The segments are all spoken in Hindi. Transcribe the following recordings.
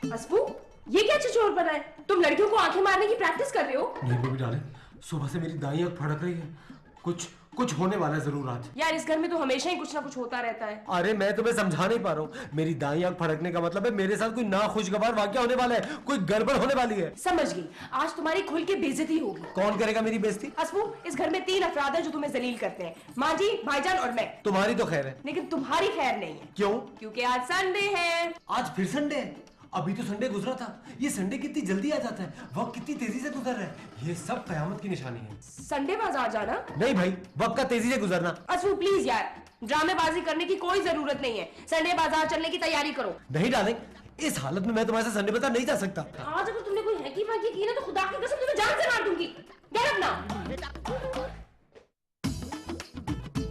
हसबू, ये क्या छिछोर बना है? तुम लड़कियों को आंखें मारने की प्रैक्टिस कर रहे हो? नहीं बेबी डार्लिंग, सुबह से मेरी दाईं आंख फड़क रही है। कुछ कुछ होने वाला है जरूर आज। यार इस घर में तो हमेशा ही कुछ ना कुछ होता रहता है। अरे मैं तुम्हें समझा नहीं पा रहा हूँ। मेरी दाईं आंख फड़कने का मतलब है मेरे साथ कोई नाखुशगवार वाकया होने वाला है, कोई गड़बड़ होने वाली है। समझ गई, आज तुम्हारी खुल के बेइज्जती होगी। कौन करेगा मेरी बेइज्जती? हसबू, इस घर में 3 अफराद हैं जो तुम्हें जलील करते हैं, माँ जी, भाईजान और मैं। तुम्हारी तो खैर है, लेकिन तुम्हारी खैर नहीं है। क्यों? क्योंकि आज संडे है। आज फिर संडे है? अभी तो संडे गुजरा था। ये संडे कितनी जल्दी आ जाता है, वक्त कितनी तेजी से गुजर रहा है। ये सब कयामत की निशानी है। संडे बाजार जाना? नहीं भाई, वक्त का तेजी से गुजरना। हसबू प्लीज यार, ड्रामेबाजी करने की कोई जरूरत नहीं है। संडे बाजार चलने की तैयारी करो। नहीं डालेंगे, इस हालत में मैं तुम्हारे साथ संडे बाजार नहीं जा सकता। आज अगर तुमने कोई हैकी वैकी की ना तो खुदा की कसम तुम्हें जान से मार दूंगी। Get up now.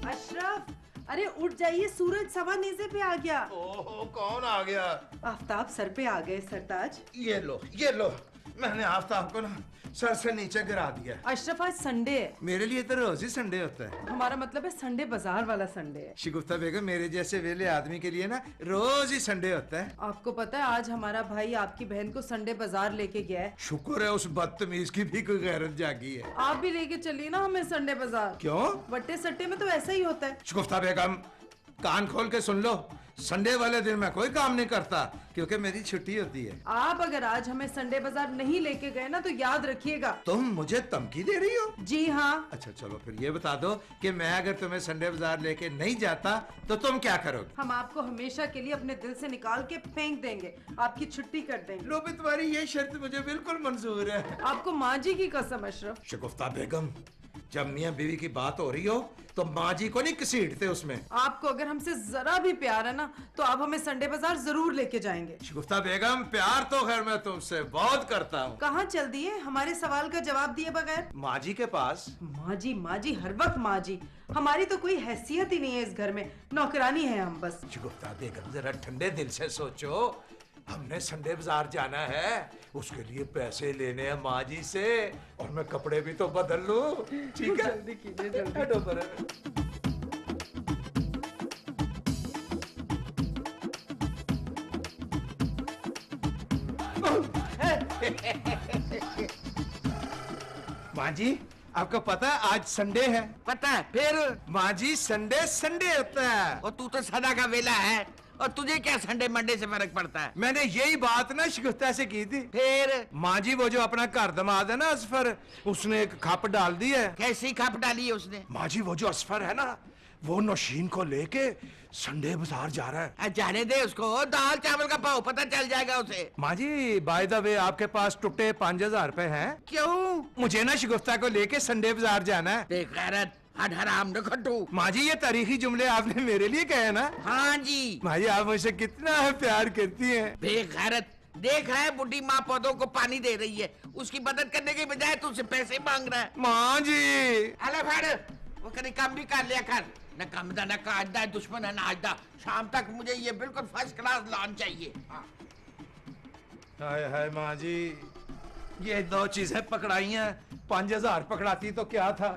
अशरफ, अरे उठ जाइए, सूरज सवा नेज़े पे आ गया। ओहो, कौन आ गया? आफ्ताब सर पे आ गए सरताज। ये लो, मैंने आफ्ताब को ना सर से नीचे गिरा दिया। अशरफ आज संडे है। मेरे लिए तो रोज ही संडे होता है। हमारा मतलब है संडे बाजार वाला संडे है। शिगुफ्ता बेगम, मेरे जैसे वेले आदमी के लिए ना रोज ही संडे होता है। आपको पता है आज हमारा भाई आपकी बहन को संडे बाजार लेके गया है। शुक्र है उस बदतमीज की भी कोई गैरत जागी है। आप भी लेके चलिए ना हमें संडे बाजार। क्यों? वट्टे सट्टे में तो ऐसा ही होता है। शिगुफ्ता बेगम, कान खोल के सुन लो, संडे वाले दिन मैं कोई काम नहीं करता क्योंकि मेरी छुट्टी होती है। आप अगर आज हमें संडे बाजार नहीं लेके गए ना तो याद रखिएगा। तुम मुझे धमकी दे रही हो? जी हाँ। अच्छा चलो फिर ये बता दो कि मैं अगर तुम्हें संडे बाजार लेके नहीं जाता तो तुम क्या करोगे? हम आपको हमेशा के लिए अपने दिल से निकाल के फेंक देंगे, आपकी छुट्टी कर देंगे। लो भी तुम्हारी ये शर्त मुझे बिल्कुल मंजूर है। आपको माँ जी की कसम अशरफ। शगुफ्ता बेगम, जब मियां बीवी की बात हो रही हो तो माँ जी को नहीं घसीटते उसमें। आपको अगर हमसे जरा भी प्यार है ना तो आप हमें संडे बाजार जरूर लेके जाएंगे। शगुफ्ता बेगम, प्यार तो खैर मैं तुमसे बहुत करता हूँ। कहाँ चल दिए हमारे सवाल का जवाब दिए बगैर? माँ जी के पास। माँ जी हर वक्त माँ जी। हमारी तो कोई हैसियत ही नहीं है इस घर में, नौकरानी है हम बस। शगुफ्ता बेगम, जरा ठंडे दिल से सोचो, हमने संडे बाजार जाना है, उसके लिए पैसे लेने हैं माँ जी से, और मैं कपड़े भी तो बदल लूं। ठीक है, जल्दी कीजिए जल्दी। हटो पर। माँ जी, आपको पता है आज संडे है? पता है फिर? माँ जी, संडे संडे होता है। और तू तो सदा का वेला है, और तुझे क्या संडे मंडे से फर्क पड़ता है? मैंने यही बात ना शिगुफ्ता से की थी। फिर माँ जी, वो जो अपना घर दमाद है ना असफर, उसने एक खप डाल दी है। कैसी खप डाली है उसने? माँ जी, वो जो असफर है ना, वो नौशीन को लेके संडे बाजार जा रहा है। जाने दे उसको, दाल चावल का भाव पता चल जाएगा उसे। माँ जी, बाय द वे, आपके पास टुटे 5000 रुपए हैं? क्यों? मुझे ना शिगुफ्ता को लेके संडे बाजार जाना है। बेगैरत, हराम न खट्टू। माँ जी, ये तारीखी जुमले आपने मेरे लिए कहे ना? हाँ जी। माँ जी, आप मुझसे कितना प्यार करती हैं। बेगैरत, देख रहा है बुढ़ी माँ पौधों को पानी दे रही है, उसकी मदद करने के बजाय तुझसे पैसे मांग रहा है। माँ जी, अले भाड़, वो कभी काम भी कर लिया कर। न कमदा न काजदा, दुश्मन है नाजदा। शाम तक मुझे ये बिल्कुल फर्स्ट क्लास लॉन चाहिए। हाय हाय माँ जी, ये 2 चीजें पकड़ाई हैं, 5000 पकड़ाती तो क्या था।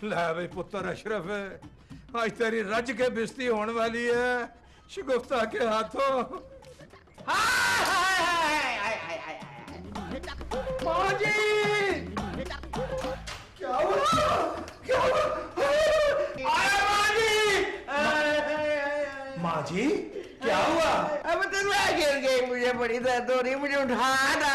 ले भाई पुत्र अशरफ, आज तेरी रज के बिस्ती होने वाली है शिगुफ्ता के हाथों। माँ जी, क्या हुआ? क्या हुआ? आया माँ जी! माँ जी, क्या हुआ? अब तो मैं गिर गई, मुझे बड़ी दर्द हो रही, मुझे उठाना।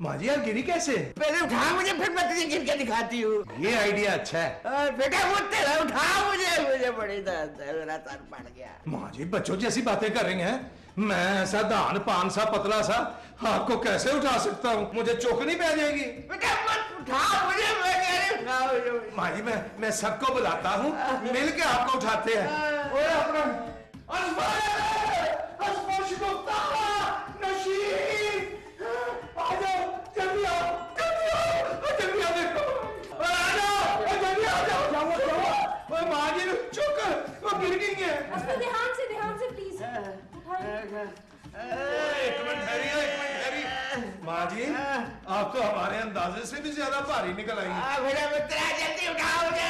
माँ जी, आप गिरी कैसे? पहले उठा मुझे, फिर मैं तुझे गिर के दिखाती हूँ। ये आइडिया अच्छा है। बेटा वो तेरा, उठा मुझे बड़ी दर्द है, मेरा सर पड़ गया। माँ जी, बच्चों जैसी बातें कर रही हैं। मैं ऐसा दान पान सा पतला सा आपको कैसे उठा सकता हूँ? मुझे चौकनी पै जाएगी। बेटा मत उठा मुझे, मैं कह रही उठा मुझे। माँ जी, मैं सबको बुलाता हूँ, मिल के आपको उठाते हैं। ओए अपना शिगुफ्ता, नशीन, आ जाओ, जल्दी आओ, जल्दी आओ, जल्दी आओ, देखो, आ जाओ, जल्दी आ जाओ। क्या हुआ? ओए माँ जी, चुप कर, वो गिर गई है। ध्यान से प्लीज। एक मिनट ठहरिए। माँ जी, आप तो हमारे अंदाजे से भी ज्यादा भारी निकल आई हैं। बेटा मित्रा, जल्दी उठाओ मुझे।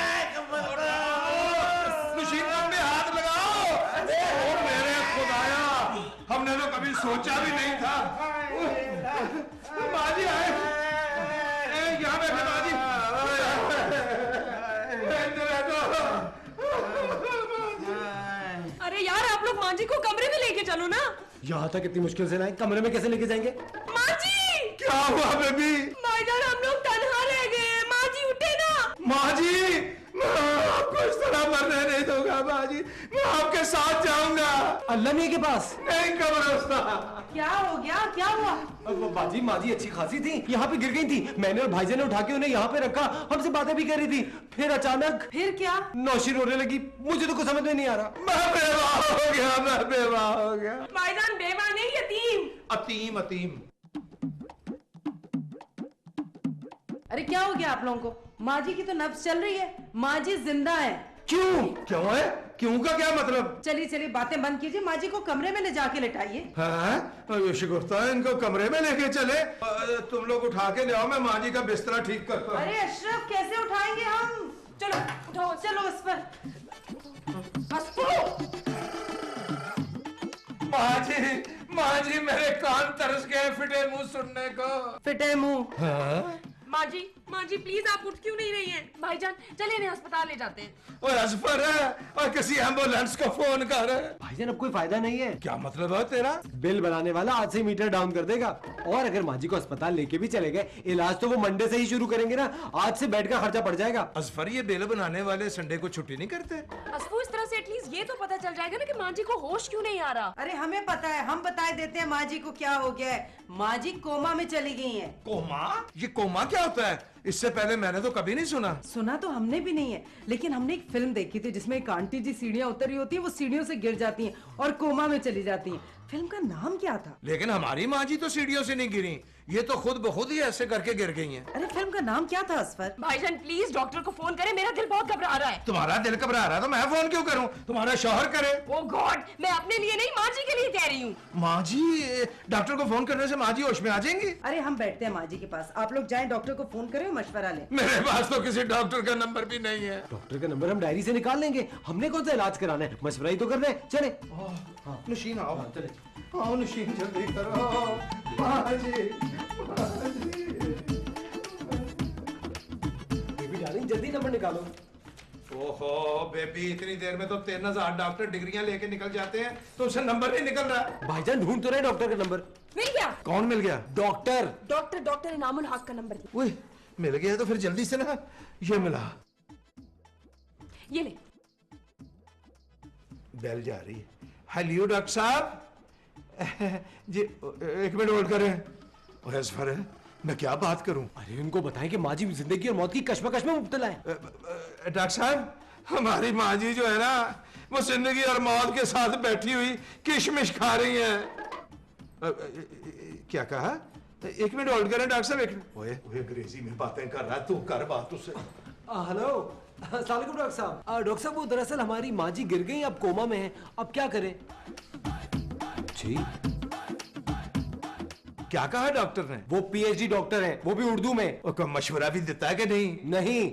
नशीन में हाथ लगाओ। ओ मेरे खुदाया, हमने तो कभी कभी सोचा भी नहीं था। माँ जी आए, यहाँ बैठे माँ जी। अरे यार आप लोग माँ जी को कमरे में लेके चलो ना। यहाँ तक इतनी मुश्किल से लाए, कमरे में कैसे लेके जाएंगे? माँ जी क्या हुआ बेबी? भाईजान हम लोग तन्हा रह गए, माँ जी उठे ना। माँ जी, मैं आपको इस तरह मरने नहीं दूंगा माँ जी, मैं आपके साथ जाऊंगा। अल्लाह मियां के पास? नहीं कब्रिस्ता। क्या हो गया, क्या हुआ? बाजी माँ जी अच्छी खासी थी, यहाँ पे गिर गई थी। मैंने और भाईजान ने उठा के उन्हें यहाँ पे रखा, हमसे बातें भी कर रही थी। फिर अचानक फिर क्या? नौशी रोने लगी। मुझे तो कुछ समझ में नहीं आ रहा। मैं बेवाह हो गया, मैं बेवाह हो गया। भाईजान बेवा नहीं यतीम। अतीम अतीम। अरे क्या हो गया आप लोगों को? माँ जी की तो नब्ज चल रही है, माँ जी जिंदा है। क्यों? क्यों है? क्यों का क्या मतलब? चलिए चलिए बातें बंद कीजिए, माँ जी को कमरे में ले जाके लेटाइए। हाँ, शिगुफ्ता इनको कमरे में लेके चले। तुम लोग उठा के ले आओ, मैं माँ जी का बिस्तरा ठीक करता हूँ। अरे अशरफ कैसे उठाएंगे हम? चलो उठाओ। चलो उस पर। माँ जी मेरे कान तरस गए फिटे मुंह सुनने को। फिटे मुंह। माँ जी प्लीज आप उठ क्यों नहीं रही हैं? भाईजान चले इन्हें अस्पताल ले जाते हैं। और असफर है, और किसी एम्बुलेंस को फोन कर। भाईजान अब कोई फायदा नहीं है। क्या मतलब है तेरा? बिल बनाने वाला आज से मीटर डाउन कर देगा। और अगर माँ जी को अस्पताल लेके भी चले गए, इलाज तो वो मंडे से ही शुरू करेंगे ना। आज से बेड का खर्चा पड़ जाएगा। असफर ये बिल बनाने वाले संडे को छुट्टी नहीं करते? असफू इस तरह से एटलीस्ट ये तो पता चल जाएगा ना कि माँ जी को होश क्यों नहीं आ रहा। अरे हमें पता है, हम बता देते हैं माँ जी को क्या हो गया है। माँ जी कोमा में चली गई हैं। कोमा? ये कोमा क्या होता है? इससे पहले मैंने तो कभी नहीं सुना। सुना तो हमने भी नहीं है, लेकिन हमने एक फिल्म देखी थी जिसमें एक आंटी जी सीढ़ियाँ उतर रही होती है, वो सीढ़ियों से गिर जाती हैं और कोमा में चली जाती हैं। फिल्म का नाम क्या था? लेकिन हमारी माँ जी तो सीढ़ियों से नहीं गिरी, ये तो खुद ब खुद ही ऐसे करके गिर गई हैं। अरे फिल्म का नाम क्या था असफर? भाईजान प्लीज डॉक्टर को फोन करें, मेरा दिल बहुत घबरा रहा है। तुम्हारा दिल घबरा रहा है तो मैं फोन क्यों करूं? तुम्हारा शौहर करे। ओ गॉड, मैं अपने लिए नहीं माँ जी के लिए कह रही हूँ। माँ जी, डॉक्टर को फोन करने से माँ जी होश में आ जाएंगी। अरे हम बैठते हैं माँ जी के पास, आप लोग जाएं डॉक्टर को फोन करें, मशवरा लें। मेरे पास तो किसी डॉक्टर का नंबर भी नहीं है। डॉक्टर का नंबर हम डायरी से निकाल लेंगे। हमने कौन सा इलाज कराना है, मशवरा ही तो करना है। चले नशीन आओ। चले। आओ नशीन, जल्दी करो। माँ जी, बेबी डार्लिंग जल्दी नंबर निकालो। ओहो बेबी, इतनी देर में तो 3000 डॉक्टर डिग्रियां लेके निकल जाते हैं, तो उसे नंबर नहीं निकल रहा। भाईजान ढूंढ तो रहे डॉक्टर का नंबर। मिल गया। कौन मिल गया? डॉक्टर। डॉक्टर इनामुल हक का नंबर दिया। ओए, मिल गया तो फिर जल्दी से ना। ये मिला। ये ले। बेल जा रही है। हेलो डॉक्टर साहब। जी एक मिनट होल्ड करें। ओए असफर है, मैं क्या बात करूं? अरे उनको बताएं कि माँ जी जिंदगी और मौत की कश्मकश में मुब्तला है। डॉक्टर साहब, हमारी माँ जी जो है ना, वो जिंदगी और मौत के साथ बैठी हुई किशमिश खा रही हैं। क्या कहा? एक मिनट होल्ड करें डॉक्टर साहब, एक मिनट। ओए अंग्रेजी में बातें कर रहा है, तू कर बात उससे। हेलो, अस्सलाम वालेकुम डॉक्टर साहब। डॉक्टर साहब वो दरअसल हमारी माँ जी गिर गई, अब कोमा में है, अब क्या करें? जी क्या कहा डॉक्टर ने? वो पीएचडी डॉक्टर हैं, वो भी उर्दू में। और कोई मशवरा भी देता है कि नहीं? नहीं,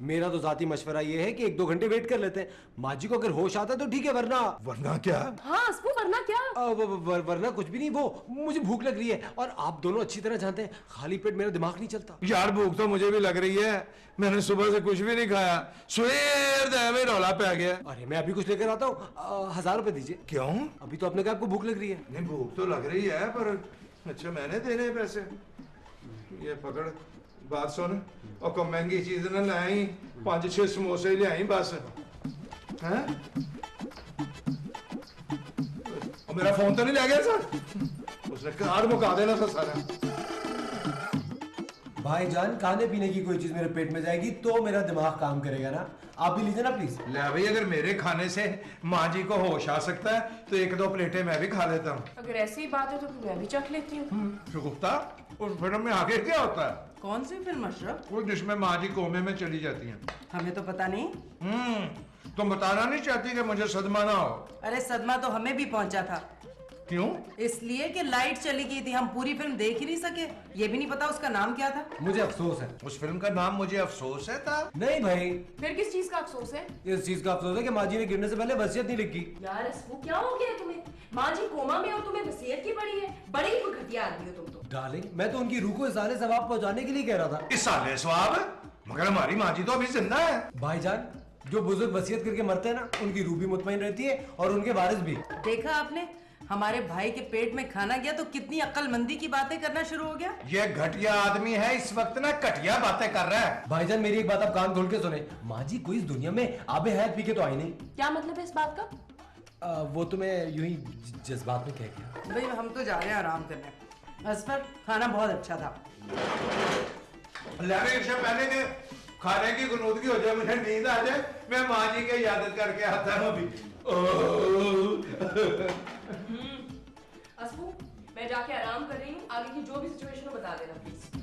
मेरा तो जाती मशवरा ये है कि 1-2 घंटे वेट कर लेते हैं। माँ जी को अगर होश आता तो ठीक है, वरना वरना क्या? हाँ असफू, वरना क्या? वरना कुछ भी नहीं। वो मुझे भूख लग रही है और आप दोनों अच्छी तरह जानते हैं खाली पेट मेरा दिमाग नहीं चलता। यार भूख तो मुझे भी लग रही है, मैंने सुबह से कुछ भी नहीं खाया, सवेर में रौला पे आ गया। अरे मैं अभी कुछ लेकर आता हूँ, 1000 रुपए दीजिए। क्यों? अभी तो आपने कहा आपको भूख लग रही है। नहीं भूख तो लग रही है, पर अच्छा मैंने देने हैं पैसे। ये पकड़, बात सुन, और को महंगी चीज न लाई, 5-6 समोसे ले आई बस। हैं? और मेरा फोन तो नहीं ले गया सर? उसने कार्ड मुका देना था सारा। भाईजान खाने पीने की कोई चीज मेरे पेट में जाएगी तो मेरा दिमाग काम करेगा ना। आप भी लीजिए ना प्लीज। ले भाई, अगर मेरे खाने से माँ जी को होश आ सकता है तो 1-2 प्लेटें मैं भी खा लेता हूँ। अगर ऐसी बात है तो फिर मैं भी चख लेती हूँ। शुगुफ्ता, उस फिल्म में आगे क्या होता है? कौन सी फिल्म अशरफ? वो जिसमें माँ जी कोमे में चली जाती हैं। हमें तो पता नहीं। तुम बताना नहीं चाहती कि मुझे सदमा ना हो? अरे सदमा तो हमें भी पहुंचा था। क्यों? इसलिए कि लाइट चली गई थी, हम पूरी फिल्म देख ही नहीं सके। ये भी नहीं पता उसका नाम क्या था। मुझे अफसोस है। उस फिल्म का नाम मुझे अफसोस है था। नहीं भाई, फिर किस चीज का अफसोस है? इस चीज का अफसोस है कि माँ जी ने गिरने से पहले वसीयत नहीं लिखी। यार असफू क्या हो गया तुम्हें? माँ जी कोमा में और तुम्हें वसीयत की पड़ी है। बड़े ही घटिया आदमी हो तुम तो। डार्लिंग, मैं तो उनकी रूह को इसाले सवाब पहुंचाने के लिए कह रहा था। इस साले सवाब, मगर हमारी माँ जी तो अभी जिंदा है। भाईजान, जो बुजुर्ग वसीयत करके मरते हैं ना, उनकी रूह भी मुतमईन रहती है और उनके वारिस भी। देखा आपने, हमारे भाई के पेट में खाना गया तो कितनी अक्लमंदी की बातें करना शुरू हो गया। ये घटिया आदमी है, इस वक्त ना घटिया बातें कर रहा है। भाईजान, मेरी एक बात आप कान खोल के सुने। माँ जी कोई इस दुनिया में आबे हयात पी के तो आई नहीं। क्या मतलब है इस बात का? वो तो मैं यूं ही जज्बात में कह गया। भाई हम तो जा रहे हैं आराम करने। असफर, खाना बहुत अच्छा था। अल्लाह ने इसे पहले के खाने की गुनूदगी हो जाए, मुझे नींद आ जाए, मैं माँ जी के याद करके आता हूँ अभी। असफू, मैं जाके आराम कर रही हूँ। आगे की जो भी सिचुएशन हो बता देना प्लीज।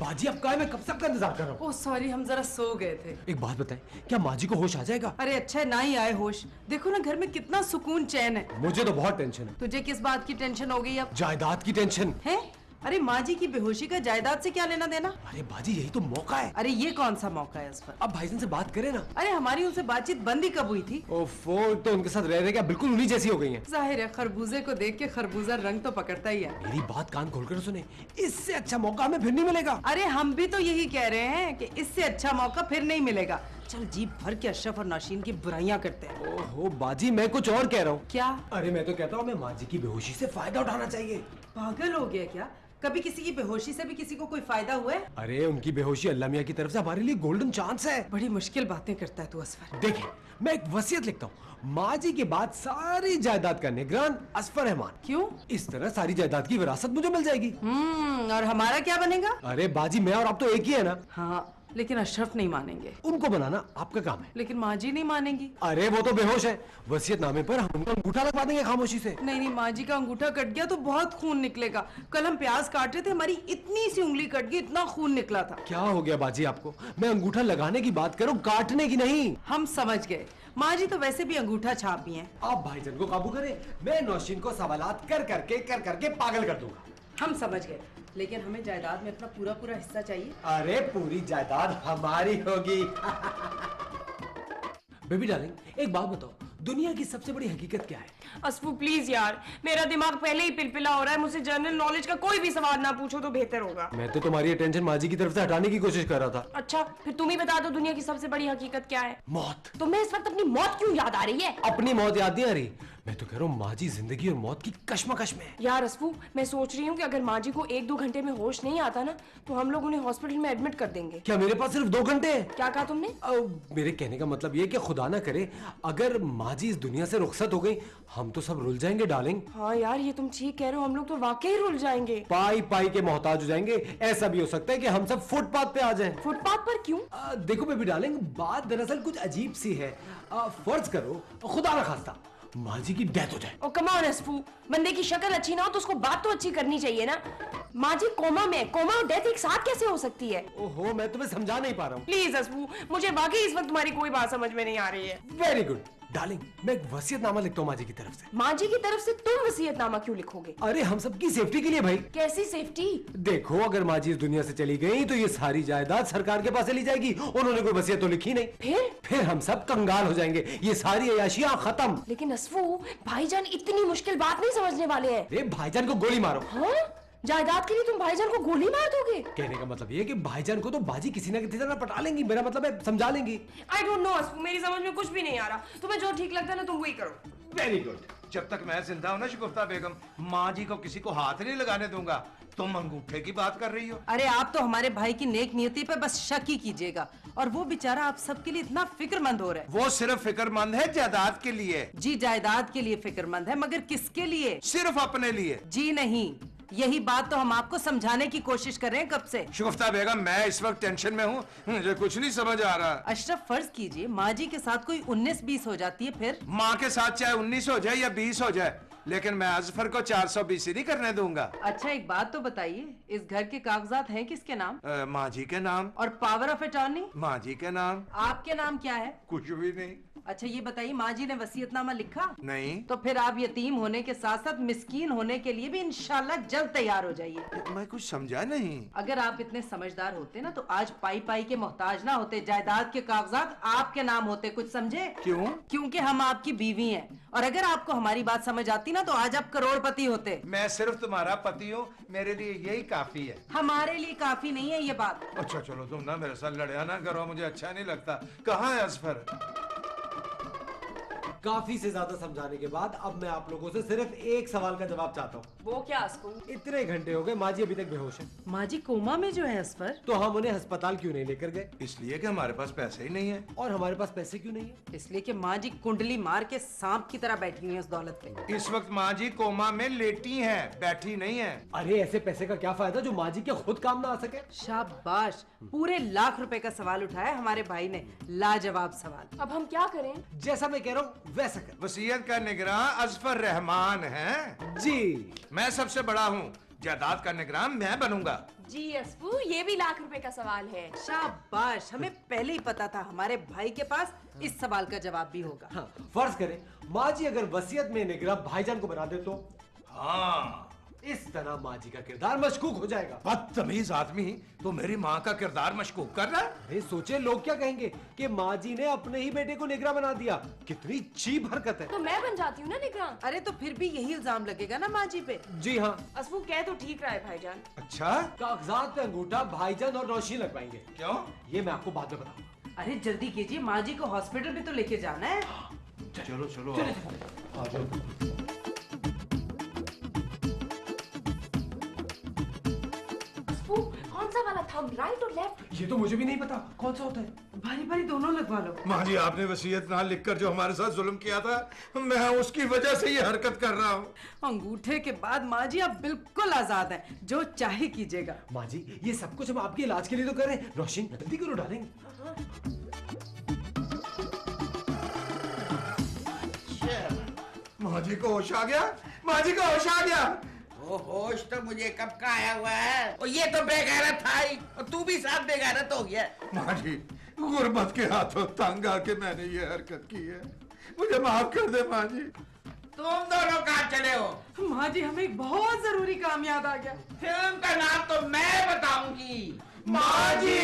बाजी, अब कहा है, मैं कब से आपका इंतजार कर रहा हूँ। ओह सॉरी, हम जरा सो गए थे। एक बात बताएं, क्या माँ जी को होश आ जाएगा? अरे अच्छा है ना ही आए होश। देखो ना घर में कितना सुकून चैन है। मुझे तो बहुत टेंशन है। तुझे किस बात की टेंशन हो गई अब? जायदाद की टेंशन है? अरे माँ जी की बेहोशी का जायदाद से क्या लेना देना? अरे बाजी, यही तो मौका है। अरे ये कौन सा मौका है असफर? अब भाईजान से बात करें ना। अरे हमारी उनसे बातचीत बंद ही कब हुई थी? ओफो, तो उनके साथ रह रहे क्या बिल्कुल उन्हीं जैसी हो गई हैं। जाहिर है खरबूजे को देख के खरबूजा रंग तो पकड़ता ही है। मेरी बात कान खोलकर सुने, इससे अच्छा मौका हमें फिर नहीं मिलेगा। अरे हम भी तो यही कह रहे हैं कि इससे अच्छा मौका फिर नहीं मिलेगा। चल जीप भर के अशरफ और नाशीन की बुराइयां करते हैं। ओहो बाजी, मैं कुछ और कह रहा हूँ। क्या? अरे मैं तो कहता हूँ, हमें माँ जी की बेहोशी से फायदा उठाना चाहिए। पागल हो गया क्या? कभी किसी की बेहोशी से भी किसी को कोई फायदा हुआ है? अरे उनकी बेहोशी अल्लाह मियाँ की तरफ से हमारे लिए गोल्डन चांस है। बड़ी मुश्किल बातें करता है तू असफर। देखिए, मैं एक वसीयत लिखता हूँ। माँ जी के बाद सारी जायदाद का निगरान असफर रहमान। क्यों? इस तरह सारी जायदाद की विरासत मुझे मिल जाएगी। और हमारा क्या बनेगा? अरे बाजी, मैं और आप तो एक ही है ना। हाँ, लेकिन अशरफ नहीं मानेंगे। उनको बनाना आपका काम है। लेकिन माँ जी नहीं मानेंगी। अरे वो तो बेहोश है, वसीयतनामे पर हम उनका अंगूठा लगवा देंगे खामोशी से। नहीं नहीं, माँ जी का अंगूठा कट गया तो बहुत खून निकलेगा। कल हम प्याज काट रहे थे, हमारी इतनी सी उंगली कट गई, इतना खून निकला था। क्या हो गया बाजी आपको? मैं अंगूठा लगाने की बात करूं, काटने की नहीं। हम समझ गए, माँ जी तो वैसे भी अंगूठा छापी हैं। आप भाईजान को काबू करें, मैं नौशीन को सवालात कर करके पागल कर दूंगा। हम समझ गए, लेकिन हमें जायदाद में अपना पूरा पूरा हिस्सा चाहिए। अरे पूरी जायदाद हमारी होगी। बेबी डार्लिंग, एक बात बताओ, दुनिया की सबसे बड़ी हकीकत क्या है? असफू प्लीज यार, मेरा दिमाग पहले ही पिलपिला हो रहा है। मुझसे जनरल नॉलेज का कोई भी सवाल ना पूछो तो बेहतर होगा। मैं तो तुम्हारी अटेंशन माँ जी की तरफ से हटाने की कोशिश कर रहा था। अच्छा, फिर तुम ही बता दो दुनिया की सबसे बड़ी हकीकत क्या है? मौत। तुम्हें इस वक्त अपनी मौत क्यों याद आ रही है? अपनी मौत याद नहीं आ रही, मैं तो कह रहा हूँ माँ जी जिंदगी और मौत की कश्मकश में है। यार असफू, मैं सोच रही हूँ कि अगर माँ जी को 1-2 घंटे में होश नहीं आता ना, तो हम लोग उन्हें हॉस्पिटल में एडमिट कर देंगे। क्या मेरे पास सिर्फ 2 घंटे हैं? क्या कहा तुमने? मेरे कहने का मतलब ये कि खुदा ना करे अगर माँ जी इस दुनिया से रुखसत हो गई, हम तो सब रुल जाएंगे डार्लिंग। हाँ यार, ये तुम ठीक कह रहे हो, हम लोग तो वाकई रुल जाएंगे। पाई पाई के मोहताज हो जाएंगे। ऐसा भी हो सकता है कि हम सब फुटपाथ पे आ जाएं। फुटपाथ पर क्यों? देखो बेबी डार्लिंग, बात दरअसल कुछ अजीब सी है। फर्ज करो खुदा ना खास्ता माँ जी की डेथ हो जाए। ओ कम ऑन असफू, बंदे की शक्ल अच्छी ना हो तो उसको बात तो अच्छी करनी चाहिए ना। माँ जी कोमा में, कोमा और डेथ एक साथ कैसे हो सकती है? ओहो, मैं तुम्हें समझा नहीं पा रहा हूँ। प्लीज असफू, मुझे वाकई इस वक्त तुम्हारी कोई बात समझ में नहीं आ रही है। वेरी गुड डार्लिंग, मैं एक वसीयतनामा लिखता हूँ माँ जी की तरफ से। माँ जी की तरफ से तुम वसीयतनामा क्यों लिखोगे? अरे हम सबकी सेफ्टी के लिए भाई। कैसी सेफ्टी? देखो, अगर माँ जी इस दुनिया से चली गई तो ये सारी जायदाद सरकार के पास चली जाएगी। उन्होंने कोई वसीयत तो लिखी नहीं। फिर हम सब कंगाल हो जाएंगे, ये सारी अयाशियां खत्म। लेकिन असफू, भाईजान इतनी मुश्किल बात नहीं समझने वाले हैं। अरे भाईजान को गोली मारो। हाँ? जायदाद के लिए तुम भाईजान को गोली मार दोगे? कहने का मतलब ये है कि भाईजान को तो बाजी किसी ना किसी तरह पटा लेंगी। मेरा मतलब है समझा लेंगी। आई डोंट नो असफू, मेरी समझ में कुछ भी नहीं आ रहा। तुम्हें जो ठीक लगता है ना, तुम वही करो। Very good. जब तक मैं जिंदा हूं ना शगुफ्ता बेगम, माँ जी को किसी को हाथ नहीं लगाने दूंगा। तुम अंगूठे की बात कर रही हो। अरे आप तो हमारे भाई की नेक नियति पे बस शक ही कीजिएगा, और वो बेचारा आप सबके लिए इतना फिक्रमंद हो रहा है। वो सिर्फ फिक्रमंद है जायदाद के लिए। जी जायदाद के लिए फिक्रमंद है, मगर किसके लिए? सिर्फ अपने लिए। जी नहीं, यही बात तो हम आपको समझाने की कोशिश कर रहे हैं कब से। शुगुफ्ता बेगम, मैं इस वक्त टेंशन में हूँ, मुझे कुछ नहीं समझ आ रहा। अशरफ, फर्ज कीजिए माँ जी के साथ कोई 19-20 हो जाती है, फिर माँ के साथ चाहे 19 हो जाए या 20 हो जाए, लेकिन मैं अजफर को 420 नहीं करने दूंगा। अच्छा एक बात तो बताइए, इस घर के कागजात हैं किसके नाम? माँ जी के नाम। और पावर ऑफ अटॉर्नी? माँ जी के नाम। आपके नाम क्या है? कुछ भी नहीं। अच्छा ये बताइए, माँ जी ने वसीयतनामा लिखा? नहीं। तो फिर आप यतीम होने के साथ साथ मिस्कीन होने के लिए भी इंशाल्लाह जल्द तैयार हो जाइए। मैं कुछ समझा नहीं। अगर आप इतने समझदार होते ना तो आज पाई पाई के मोहताज ना होते, जायदाद के कागजात आपके नाम होते। कुछ समझे? क्यों? क्योंकि हम आपकी बीवी हैं, और अगर आपको हमारी बात समझ आती ना तो आज आप करोड़पति होते। मैं सिर्फ तुम्हारा पति हूँ, मेरे लिए यही काफी है। हमारे लिए काफी नहीं है ये बात। अच्छा चलो, तुम ना मेरे साथ लड़या ना करो, मुझे अच्छा नहीं लगता। कहाँ है अजफर? काफी से ज्यादा समझाने के बाद अब मैं आप लोगों से सिर्फ एक सवाल का जवाब चाहता हूँ। वो क्या अस्कू? इतने घंटे हो गए, माँ जी अभी तक बेहोश है। माँ जी कोमा में जो है असफर, तो हम उन्हें अस्पताल क्यों नहीं लेकर गए? इसलिए कि हमारे पास पैसे ही नहीं है। और हमारे पास पैसे क्यों नहीं है? इसलिए कि माँ जी कुंडली मार के सांप की तरह बैठी हुई है उस दौलत पे। इस वक्त माँ जी कोमा में लेटी हैं, बैठी नहीं है। अरे ऐसे पैसे का क्या फायदा जो माँ जी के खुद काम ना आ सके? शाबाश, पूरे लाख रुपए का सवाल उठाया हमारे भाई ने, लाजवाब सवाल। अब हम क्या करें? जैसा मैं कह रहा हूँ वैसा कर। वसीयत का निगरान अजफर रहमान है जी। मैं सबसे बड़ा हूँ, जायदाद का निगरान मैं बनूंगा। जी अस्कू, ये भी लाख रुपए का सवाल है। शाबाश, हमें पहले ही पता था हमारे भाई के पास इस सवाल का जवाब भी होगा। हाँ, फर्ज करें माँ जी अगर वसीयत में निगरान भाईजान को बना दे तो हाँ, इस तरह माँ जी का किरदार मशकूक हो जाएगा। बदतमीज आदमी, तो मेरी माँ का किरदार मशकूक कर रहा है। अरे सोचे लोग क्या कहेंगे कि माँ जी ने अपने ही बेटे को निगरान बना दिया। कितनी चीप हरकत है। तो मैं बन जाती हूँ ना निगरान। अरे तो फिर भी यही इल्जाम लगेगा ना माँ जी पे। जी हाँ। अस्कू कह तो ठीक रहा है भाईजान। अच्छा, कागजात पे अंगूठा भाईजान और रोशनी लगवाएंगे। क्यों? ये मैं आपको बाद में बताऊंगा। अरे जल्दी कीजिए, माँ जी को हॉस्पिटल भी तो लेके जाना है। चलो चलो, आ जाओ। कौन सा वाला थंब, राइट और लेफ्ट? ये तो मुझे भी नहीं पता कौन सा होता है। भारी भारी दोनों लगवा लो। माँ जी आपने वसीयत ना लिखकर जो हमारे साथ जुल्म किया था, मैं उसकी वजह से ये हरकत कर रहा हूँ। अंगूठे के बाद माँ जी आप बिल्कुल आजाद हैं, जो चाहे कीजिएगा। माँ जी ये सब कुछ हम आपके इलाज के लिए तो कर रहे हैं। रोशनी जल्दी करो डालेंगे। माँ जी को होश आ गया, माँ जी को होश आ गया। वो होश तो मुझे कब का आया हुआ है, और ये तो बेगैरत था ही, और तू भी साथ बेगैरत हो गया। माँ जी, गुर्बत के हाथों तंग आके मैंने ये हरकत की है, मुझे माफ कर दे माँ जी। तुम दोनों कहाँ चले हो? माँ जी हमें एक बहुत जरूरी काम याद आ गया। फिल्म का नाम तो मैं बताऊंगी। माँ जी